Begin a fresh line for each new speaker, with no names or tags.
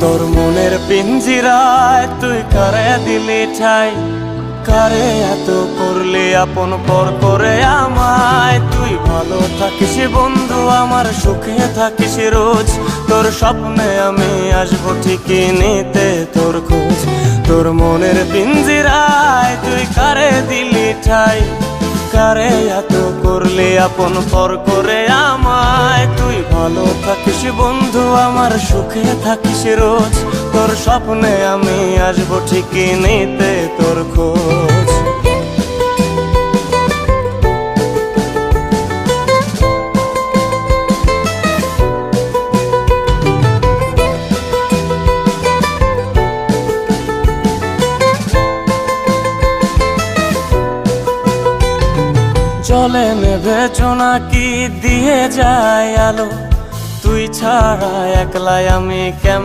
তোর মনের পিঞ্জিরায় তুই কারে দিলি ঠাই, কারে এত করলি আপন পর করে আমায়। তুই ভালো থাকিস বন্ধু আমার, সুখে থাকিস রোজ, তোর স্বপ্নে আমি আসবো ঠিকই নিতে তোর খোঁজ। তোর মনের পিঞ্জিরায় তুই কারে দিলি ঠাই, কারে এত করলি আপন পর করে আমায়। তুই ভালো থাকিস বন্ধু আমার, সুখে থাকিস রোজ, তোর স্বপ্নে আমি আসবো ঠিকই নিতে তোর খোঁজ। জলে নেভে জোনাকি দিয়ে যায় আলো, তুই ছাড়া একলাই আমি কেমন